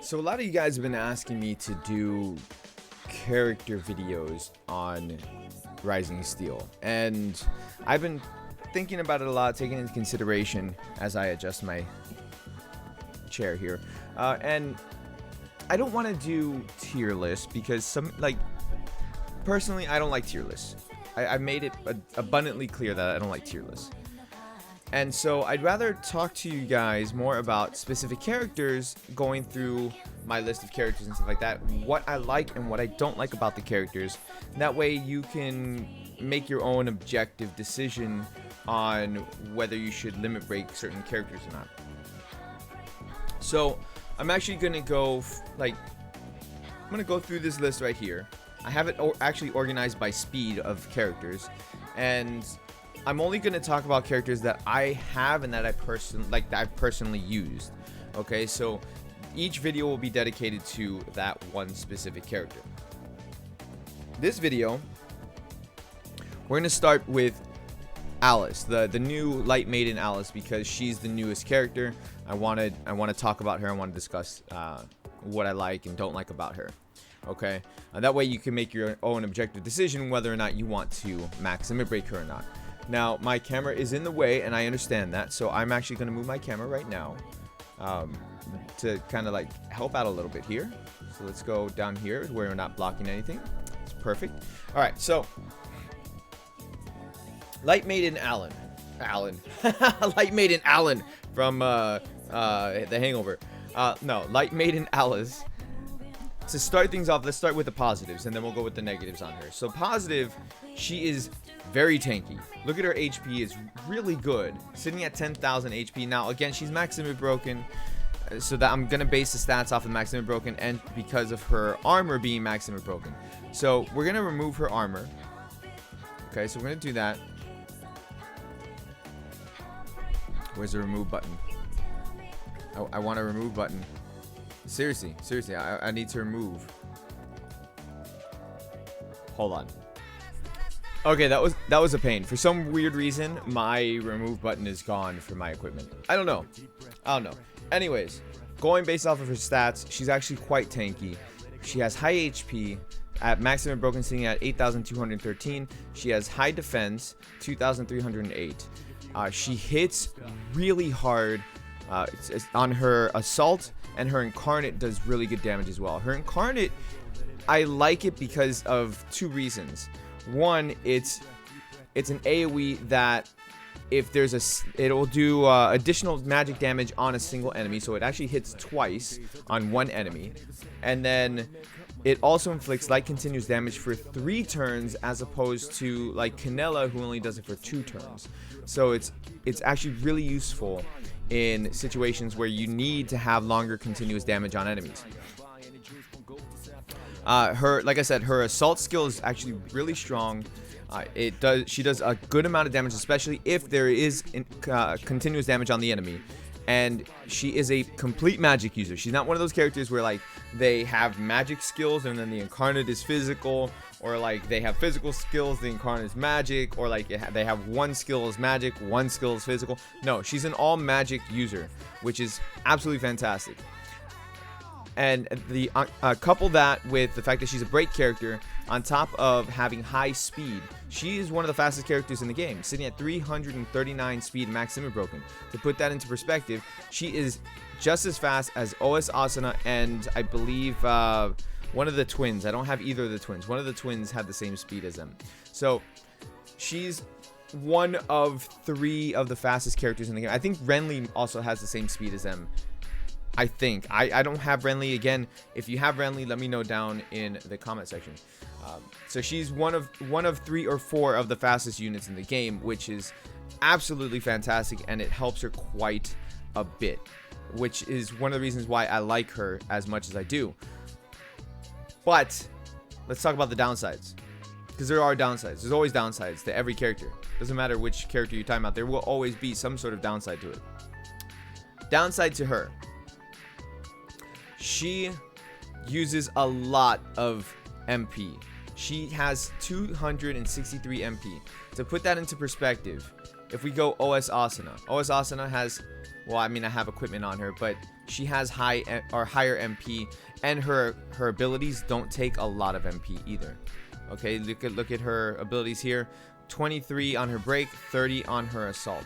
So a lot of you guys have been asking me to do character videos on Rising Steel, and I've been thinking about it a lot, taking into consideration as I adjust my chair here, and I don't want to do tier lists because personally I don't like tier lists. I've made it abundantly clear that I don't like tier lists. And so I'd rather talk to you guys more about specific characters, going through my list of characters and stuff like that, what I like and what I don't like about the characters. That way you can make your own objective decision on whether you should limit break certain characters or not. So I'm actually going to go, I'm going to go through this list right here. I have it actually organized by speed of characters, and I'm only going to talk about characters that I have and that I've personally used. Okay, so each video will be dedicated to that one specific character. This video, we're going to start with Alice, the new Light Maiden Alice, because she's the newest character. I want to talk about her. I want to discuss what I like and don't like about her. Okay, that way you can make your own objective decision whether or not you want to max limit break her or not. Now, my camera is in the way, and I understand that, so I'm actually going to move my camera right now to kind of help out a little bit here. So let's go down here where we're not blocking anything. It's perfect. All right, so Light Maiden Alan. Light Maiden Alan from The Hangover. No, Light Maiden Alice. To start things off, let's start with the positives, and then we'll go with the negatives on her. So positive, she is very tanky. Look at her HP, is really good, sitting at 10,000 HP. Now again, she's max limit broken, so that I'm gonna base the stats off of max limit broken, and because of her armor being max limit broken. So we're gonna remove her armor. Okay, so we're gonna do that. Where's the remove button? I want a remove button. Seriously, I need to remove. Hold on. Okay, that was a pain. For some weird reason, my remove button is gone for my equipment. I don't know. Anyways, going based off of her stats, she's actually quite tanky. She has high HP at maximum broken, sitting at 8,213. She has high defense, 2,308. She hits really hard it's on her assault, and her incarnate does really good damage as well. Her incarnate, I like it because of two reasons. One, it's an AoE that it'll do additional magic damage on a single enemy, so it actually hits twice on one enemy, and then it also inflicts light continuous damage for 3 turns, as opposed to like Canella, who only does it for 2 turns. So it's actually really useful in situations where you need to have longer continuous damage on enemies. Like I said, her assault skill is actually really strong. She does a good amount of damage, especially if there is continuous damage on the enemy. And she is a complete magic user. She's not one of those characters where they have magic skills and then the incarnate is physical, or they have physical skills, the incarnate is magic, or they have one skill is magic, one skill is physical. No, she's an all magic user, which is absolutely fantastic. And the couple that with the fact that she's a break character, on top of having high speed, she is one of the fastest characters in the game, sitting at 339 speed max limit broken. To put that into perspective, she is just as fast as OS Asuna and I believe one of the twins. I don't have either of the twins. One of the twins had the same speed as them. So she's one of 3 of the fastest characters in the game. I think Renly also has the same speed as them. I think. I don't have Renly. Again, if you have Renly, let me know down in the comment section. So she's one of 3 or 4 of the fastest units in the game, which is absolutely fantastic, and it helps her quite a bit, which is one of the reasons why I like her as much as I do. But let's talk about the downsides, because there are downsides. There's always downsides to every character. Doesn't matter which character you time out, there will always be some sort of downside to it. Downside to her: she uses a lot of MP. She has 263 MP. To put that into perspective, if we go OS Asuna has, well, I mean, I have equipment on her, but she has higher MP, and her abilities don't take a lot of MP either. Okay, look at her abilities here. 23 on her break, 30 on her assault.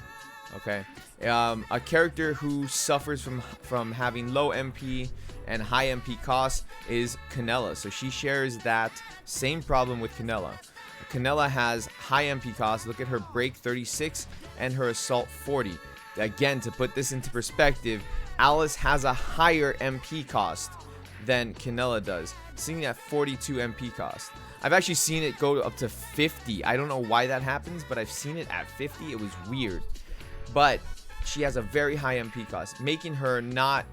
Okay, a character who suffers from having low MP and high MP cost is Canella. So she shares that same problem with Canella. Canella has high MP cost. Look at her break 36 and her assault 40. Again, to put this into perspective, Alice has a higher MP cost than Canella does, sitting at 42 MP cost. I've actually seen it go up to 50. I don't know why that happens, but I've seen it at 50. It was weird. But she has a very high MP cost, making her not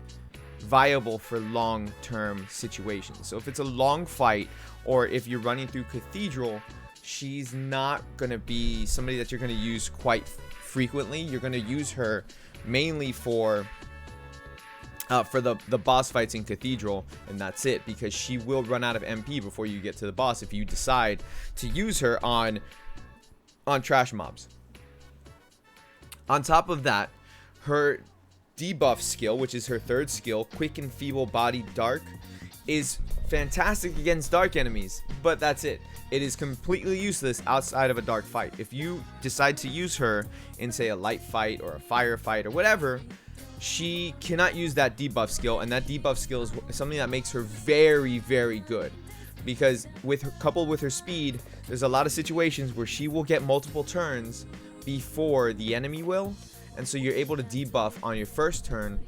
viable for long-term situations. So if it's a long fight, or if you're running through Cathedral, she's not going to be somebody that you're going to use quite frequently. You're going to use her mainly for the boss fights in Cathedral, and that's it, because she will run out of MP before you get to the boss if you decide to use her on trash mobs. On top of that, her debuff skill, which is her third skill, Quick and Feeble Body Dark, is fantastic against dark enemies, but that's it. It is completely useless outside of a dark fight. If you decide to use her in, say, a light fight or a fire fight or whatever, she cannot use that debuff skill, and that debuff skill is something that makes her very, very good, because coupled with her speed, there's a lot of situations where she will get multiple turns before the enemy will, and so you're able to debuff on your first turn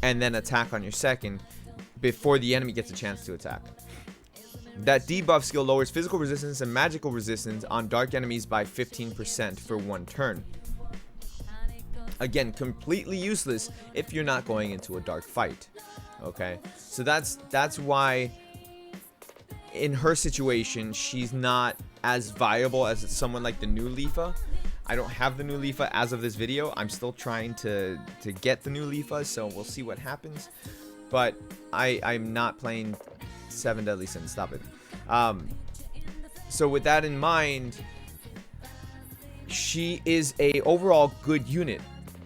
and then attack on your second before the enemy gets a chance to attack. That debuff skill lowers physical resistance and magical resistance on dark enemies by 15% for one turn. Again, completely useless if you're not going into a dark fight. Okay, so that's why in her situation she's not as viable as someone like the new Leafa. I don't have the new Leafa as of this video. I'm still trying to get the new Leafa, so we'll see what happens. But I'm not playing 7 Deadly Sins. Stop it. So with that in mind, she is a overall good unit.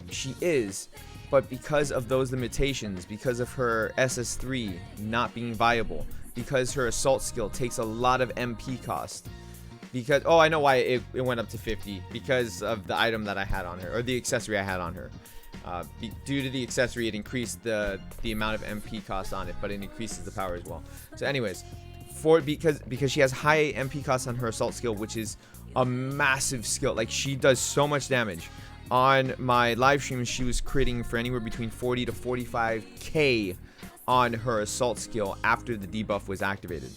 She is, but because of those limitations, because of her SS3 not being viable, because her assault skill takes a lot of MP cost, because I know why it went up to 50, because of the item that I had on her, or the accessory I had on her. Due to the accessory, it increased the amount of MP cost on it, but it increases the power as well. So anyways, because she has high MP cost on her assault skill, which is a massive skill. Like, she does so much damage. On my live stream, she was critting for anywhere between 40 to 45k on her assault skill after the debuff was activated.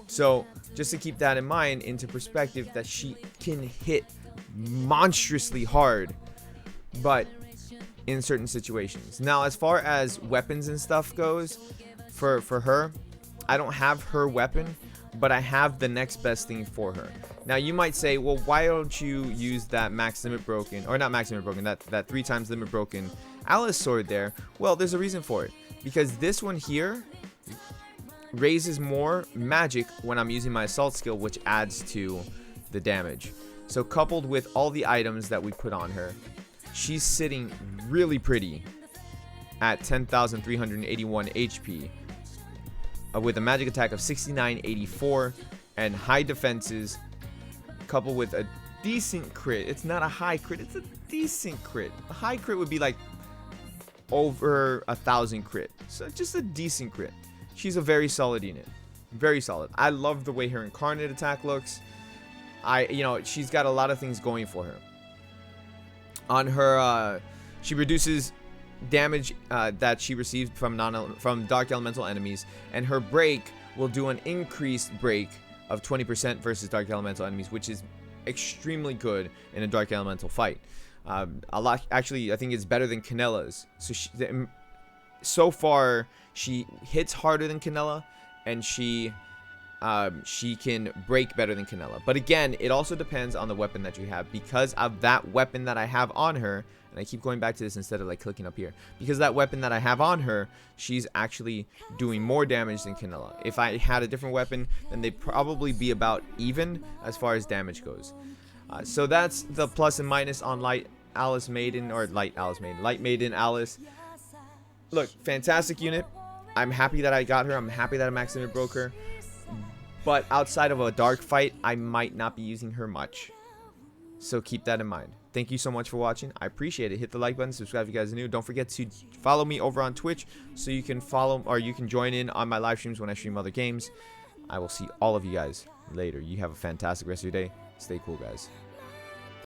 So just to keep that in mind, into perspective, that she can hit monstrously hard, but in certain situations. Now, as far as weapons and stuff goes, for her, I don't have her weapon, but I have the next best thing for her. Now, you might say, well, why don't you use that max limit broken, or not max limit broken, that 3 times limit broken Alice sword there? Well, there's a reason for it, because this one here raises more magic when I'm using my assault skill, which adds to the damage. So coupled with all the items that we put on her, she's sitting really pretty at 10,381 HP with a magic attack of 6984 and high defenses, coupled with a decent crit. It's not a high crit, it's a decent crit. A high crit would be like over 1,000 crit, so just a decent crit. She's a very solid unit, very solid. I love the way her incarnate attack looks. She's got a lot of things going for her. On her, she reduces damage that she receives from dark elemental enemies, and her break will do an increased break of 20% versus dark elemental enemies, which is extremely good in a dark elemental fight. Actually, I think it's better than Canella's. So far, she hits harder than Canella, and she can break better than Canella. But again, it also depends on the weapon that you have. Because of that weapon that I have on her, and I keep going back to this instead of like clicking up here, because that weapon that I have on her, she's actually doing more damage than Canella. If I had a different weapon, then they'd probably be about even as far as damage goes. So that's the plus and minus on Light Maiden Alice. look, fantastic unit. I'm happy that I got her. I'm happy that I accidentally broke her. But outside of a dark fight, I might not be using her much. So keep that in mind. Thank you so much for watching. I appreciate it. Hit the like button, subscribe if you guys are new. Don't forget to follow me over on Twitch so you can follow or you can join in on my live streams when I stream other games. I will see all of you guys later. You have a fantastic rest of your day. Stay cool, guys.